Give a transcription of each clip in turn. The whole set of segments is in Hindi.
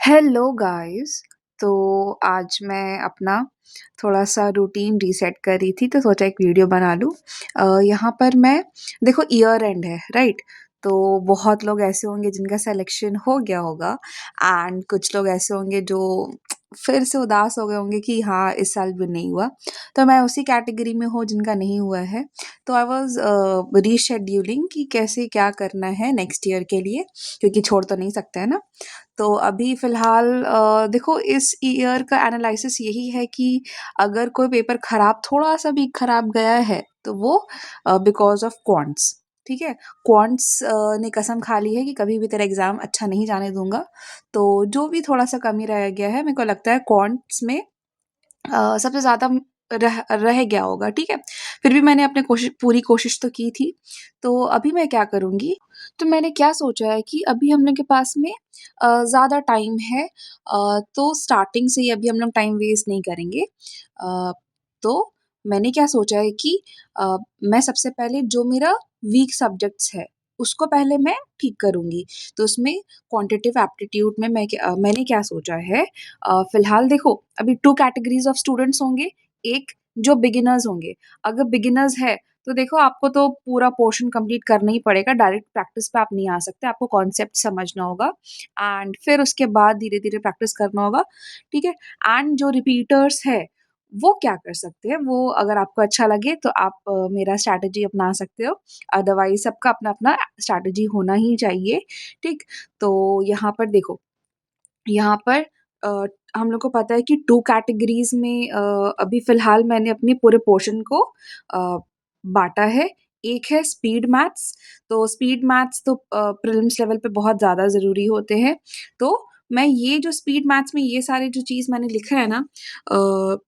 Hello guys. तो आज मैं अपना थोड़ा-सा रूटीन रीसेट कर रही थी तो सोचा एक वीडियो बना लूँ। यहाँ पर मैं देखो ईयर एंड है, राइट? तो बहुत लोग ऐसे होंगे जिनका सिलेक्शन हो गया होगा एंड कुछ लोग ऐसे होंगे जो फिर से उदास हो गए होंगे कि हाँ, इस साल भी नहीं हुआ। तो मैं उसी कैटेगरी में हूँ जिनका नहीं हुआ है। तो आई वाज़ रीशेड्यूलिंग कि कैसे क्या करना है नेक्स्ट ईयर के लिए, क्योंकि छोड़ तो नहीं सकते हैं ना। तो अभी फ़िलहाल देखो इस ईयर का एनालिसिस यही है कि अगर कोई पेपर खराब थोड़ा-सा भी खराब गया है, तो वो बिकॉज़ ऑफ क्वांट्स, ठीक है? क्वांट्स ने कसम खा ली है कि कभी भी तेरा एग्ज़ाम अच्छा नहीं जाने दूँगा। तो जो भी थोड़ा-सा कमी रह गया है, मेरे को लगता है क्वांट्स में सबसे ज़्यादा रह रह गया होगा, ठीक है? फिर भी मैंने अपने पूरी कोशिश तो की थी। तो अभी मैं क्या करूँगी, तो मैंने क्या सोचा है कि अभी हम लोग के पास में ज़्यादा टाइम है, तो स्टार्टिंग से ही अभी हम लोग टाइम वेस्ट नहीं करेंगे। तो मैंने क्या सोचा है कि मैं सबसे पहले जो मेरा वीक सब्जेक्ट्स है, उसको पहले मैं ठीक करूँगी। तो उसमें क्वांटिटेटिव एप्टीट्यूड में मैंने क्या सोचा है, फ़िलहाल देखो अभी 2 कैटेगरीज़ ऑफ स्टूडेंट्स होंगे, एक जो बिगिनर्स होंगे। अगर बिगिनर्स है, तो देखो आपको तो पूरा पोर्शन कंप्लीट करना ही पड़ेगा, डायरेक्ट प्रैक्टिस पे आप नहीं आ सकते, आपको कॉन्सेप्ट समझना होगा एंड फिर उसके बाद धीरे-धीरे प्रैक्टिस करना होगा, ठीक है? एंड जो रिपीटर्स है, वो क्या कर सकते हैं, वो अगर आपको अच्छा लगे तो आप मेरा स्ट्रैटेजी अपना सकते हो, अदरवाइज़ सबका अपना-अपना स्ट्रैटेजी होना ही चाहिए, ठीक? तो यहाँ पर देखो, यहाँ पर अ, हम लोग को पता है कि 2 कैटेगरीज़ में अभी फ़िलहाल मैंने अपने पूरे पोर्शन को अ, बाँटा है। एक है स्पीड मैथ्स, तो स्पीड मैथ्स तो प्रीलिम्स लेवल पे बहुत ज़्यादा ज़रूरी होते हैं। तो मैं ये जो स्पीड मैथ्स में ये सारे जो चीज़ मैंने लिखा है ना,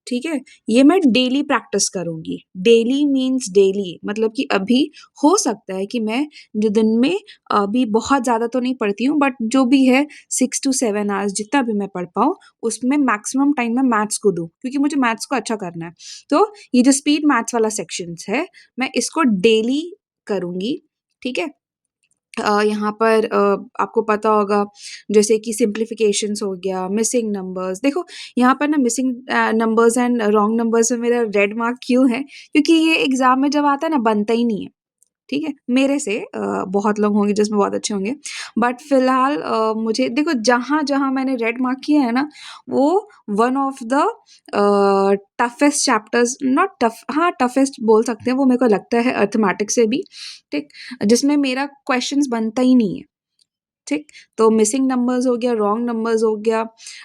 ठीक है? ये मैं डेली प्रैक्टिस करूँगी। डेली मीन्स डेली, मतलब कि अभी हो सकता है कि मैं जो दिन में अभी बहुत ज़्यादा तो नहीं पढ़ती हूँ, बट जो भी है 6 टू 7 आवर्स जितना भी मैं पढ़ पाऊँ, उसमें मैक्सिमम टाइम मैं मैथ्स को दूँ, क्योंकि मुझे मैथ्स को अच्छा करना है। तो ये जो स्पीड मैथ्स वाला सेक्शंस है, मैं इसको डेली करूँगी, ठीक है? यहाँ पर आपको पता होगा जैसे कि सिम्प्लिफिकेशंस हो गया, मिसिंग नंबर्स। देखो यहाँ पर ना missing numbers and wrong numbers में मेरा रेड मार्क क्यों है? क्योंकि ये एग्ज़ाम में जब आता है ना बनता ही नहीं है। ठीक है? मेरे से बहुत लोग होंगे जिसमें बहुत अच्छे होंगे। बट फ़िलहाल मुझे देखो जहाँ-जहाँ मैंने रेड मार्क किया है ना, वो one of the toughest chapters, not tough, हाँ, टफ़ेस्ट बोल सकते हैं, वो मेरे को लगता है अर्थमैटिक्स से भी, ठीक? जिसमें मेरा क्वेश्चन्स बनता ही नहीं है। ठीक? तो मिसिंग नंबर्स हो गया, रॉन्ग नंबर्स हो गया,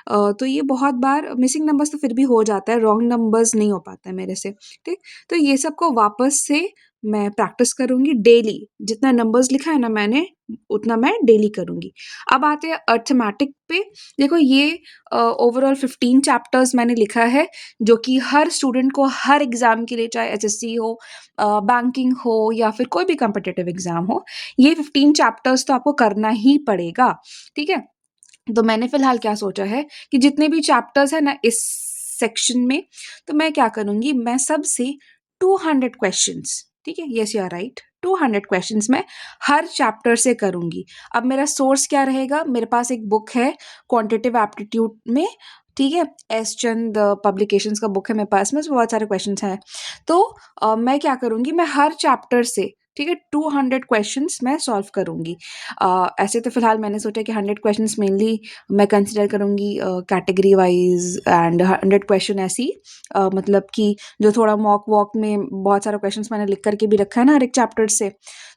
तो ये बहुत बार मिसिंग नंबर्स तो फिर भी हो जाता है, रॉन्ग नंबर्स नहीं हो पाता है मेरे से, ठीक? तो ये सब को वापस से मैं प्रैक्टिस करूँगी डेली, जितना नंबर्स लिखा है ना मैंने, उतना मैं डेली करूँगी। अब आते हैं अर्थमैटिक पे, देखो ये ओवरऑल 15 चैप्टर्स मैंने लिखा है, जो कि हर स्टूडेंट को हर एग्ज़ाम के लिए, चाहे एसएससी हो, बैंकिंग हो या फिर कोई भी कॉम्पिटिटिव एग्ज़ाम हो, ये 15 चैप्टर्स तो आपको करना ही पड़ेगा, ठीक है? तो मैंने फ़िलहाल क्या सोचा है कि जितने भी चैप्टर्स हैं ना इस सेक्शन में, तो मैं क्या करूँगी, मैं सबसे 200 क्वेश्चन्स, ठीक है? Yes you are right, 200 questions मैं हर चैप्टर से करूँगी। अब मेरा सोर्स क्या रहेगा? मेरे पास एक बुक है क्वांटिटेटिव एप्टीट्यूड में, ठीक है? एस चंद पब्लिकेशंस का बुक है मेरे पास में, उसमें बहुत सारे क्वेश्चन्स हैं। तो मैं क्या करूँगी, मैं हर चैप्टर से, ठीक है, 200 क्वेश्चन्स मैं सॉल्व करूँगी। ऐसे तो फ़िलहाल मैंने सोचा कि 100 क्वेश्चन्स मेनली मैं कंसिडर करूँगी कैटेगरी वाइज़, एंड 100 क्वेश्चन ऐसी मतलब कि जो थोड़ा मॉक वॉक में बहुत सारा क्वेश्चन्स मैंने लिख कर के भी रखा है ना हर एक चैप्टर से।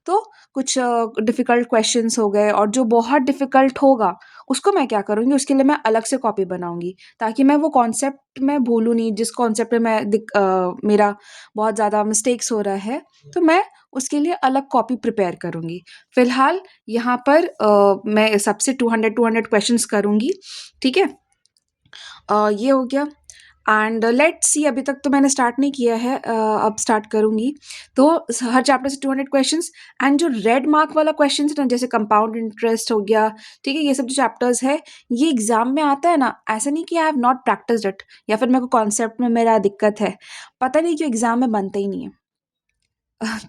तो कुछ डिफ़िकल्ट क्वेश्चन्स हो गए, और जो बहुत डिफ़िकल्ट होगा, उसको मैं क्या करूँगी, उसके लिए मैं अलग से कॉपी बनाऊँगी, ताकि मैं वो कॉन्सेप्ट मैं भूलूँ नहीं, जिस कॉन्सेप्ट में मेरा बहुत ज़्यादा मिस्टेक्स हो रहा है, तो मैं उसके लिए अलग कॉपी प्रिपेयर करूँगी। फ़िलहाल यहाँ पर मैं सबसे 200 क्वेश्चन्स करूँगी, ठीक है? ये हो गया, एंड लेट्स सी, अभी तक तो मैंने स्टार्ट नहीं किया है, अब स्टार्ट करूँगी। तो हर चैप्टर से 200 क्वेश्चंस, एंड जो रेड मार्क वाला क्वेश्चन है ना, जैसे कंपाउंड इंटरेस्ट हो गया, ठीक है, ये सब जो चैप्टर्स है, ये एग्जाम में आता है ना, ऐसा नहीं कि I have not practised it, या फिर मेरे को कॉन्सेप्ट में मेरा दिक्कत है, पता नहीं क्यों एग्जाम में बनता ही नहीं है।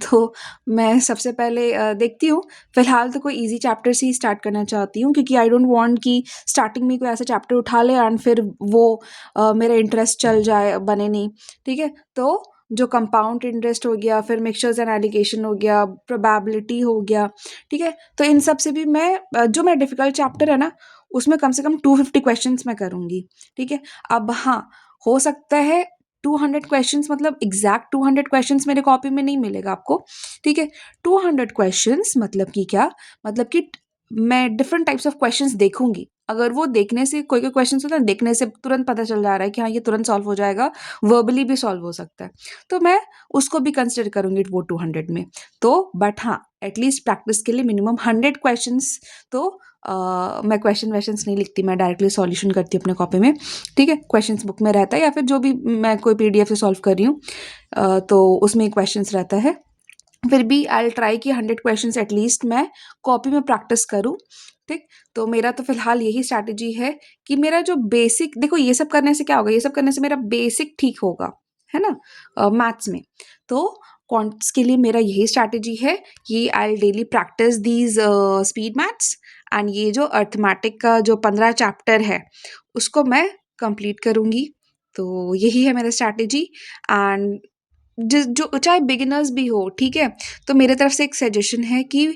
तो मैं सबसे पहले देखती हूँ, फ़िलहाल तो कोई ईज़ी चैप्टर से ही स्टार्ट करना चाहती हूँ क्योंकि आई डोंट वांट कि स्टार्टिंग में कोई ऐसा चैप्टर उठा ले एंड फिर वो मेरा इंटरेस्ट चल जाए, बने नहीं, ठीक है? तो जो कंपाउंड इंटरेस्ट हो गया, फिर मिक्सचर्स एंड एलिगेशन हो गया, प्रोबेबिलिटी हो गया, ठीक है? तो इन सब से भी मैं जो मेरा डिफ़िकल्ट चैप्टर है ना, उसमें कम से कम 250 क्वेश्चंस मैं करूँगी, ठीक है? अब हाँ, हो सकता है 200 क्वेश्चंस मतलब एग्जैक्ट 200 क्वेश्चंस मेरे कॉपी में नहीं मिलेगा आपको, ठीक है? 200 क्वेश्चंस मतलब कि क्या? मतलब कि मैं डिफरेंट टाइप्स ऑफ क्वेश्चंस देखूँगी। अगर वो देखने से कोई-कोई क्वेश्चंस होता है ना, देखने से तुरंत पता चल जा रहा है कि हाँ, ये तुरंत सॉल्व हो जाएगा, वर्बली भी सॉल्व हो सकता है। तो मैं उसको भी कंसिडर करूँगी वो 200 में। तो बट हाँ, एटलीस्ट प्रैक्टिस के लिए मिनिमम 100 क्वेश्चंस तो मैं क्वेश्चन-वेश्चन्स नहीं लिखती, मैं डायरेक्टली सॉल्यूशन करती हूँ अपने कॉपी में, ठीक है? क्वेश्चंस बुक में रहता है या फिर जो भी मैं कोई पीडीएफ से सॉल्व कर रही हूँ तो उसमें क्वेश्चंस रहता है। फिर भी आई विल ट्राई कि 100 क्वेश्चंस एटलीस्ट मैं कॉपी में प्रैक्टिस करूँ, ठीक? तो मेरा तो फिलहाल यही स्ट्रैटेजी है कि मेरा जो बेसिक देखो ये सब करने से क्या होगा, ये सब करने से मेरा बेसिक ठीक होगा, है ना? मैथ्स में। तो क्वांट्स के लिए मेरा यही स्ट्रैटेजी है कि I will daily practice these speed maths and ये जो अरिथमेटिक का जो 15 चैप्टर है, उसको मैं कंप्लीट करूँगी। तो यही है मेरा स्ट्रैटेजी एंड जिस जो चाहे बिगिनर्स भी हो, ठीक है? तो मेरे तरफ से एक सजेशन है कि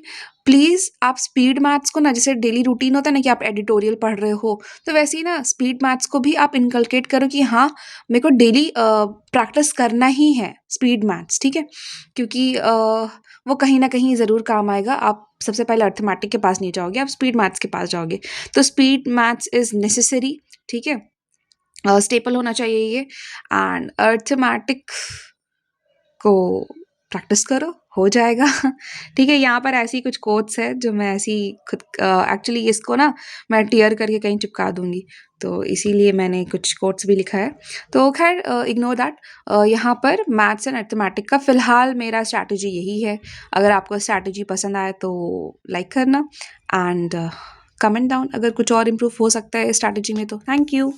प्लीज़ आप स्पीड मैथ्स को ना जैसे डेली रूटीन होता है ना कि आप एडिटोरियल पढ़ रहे हो, तो वैसे ही ना स्पीड मैथ्स को भी आप इनकलकेट करो कि हाँ, मेरे को डेली प्रैक्टिस करना ही है स्पीड मैथ्स, ठीक है? क्योंकि वो कहीं न कहीं ज़रूर काम आएगा। आप सबसे पहले अरिथमेटिक के पास नहीं जाओगे, आप स्पीड मैथ्स के पास जाओगे। तो स्पीड मैथ्स इज़ नेसेसरी, ठीक है? स्टेपल होना चाहिए ये एंड अरिथमेटिक को प्रैक्टिस करो, हो जाएगा। ठीक है, यहाँ पर ऐसी कुछ कोट्स है जो मैं ऐसी खुद एक्चुअली इसको ना मैं टियर करके कहीं चिपका दूँगी, तो इसीलिए मैंने कुछ कोट्स भी लिखा है। तो ख़ैर इग्नोर दैट यहाँ पर मैथ्स एंड अरिथमेटिक का फ़िलहाल मेरा स्ट्रैटेजी यही है। अगर आपको स्ट्रैटेजी पसंद आए तो लाइक करना एंड कमेंट डाउन अगर कुछ और इम्प्रूव हो सकता है इस स्ट्रैटेजी में तो। Thank you.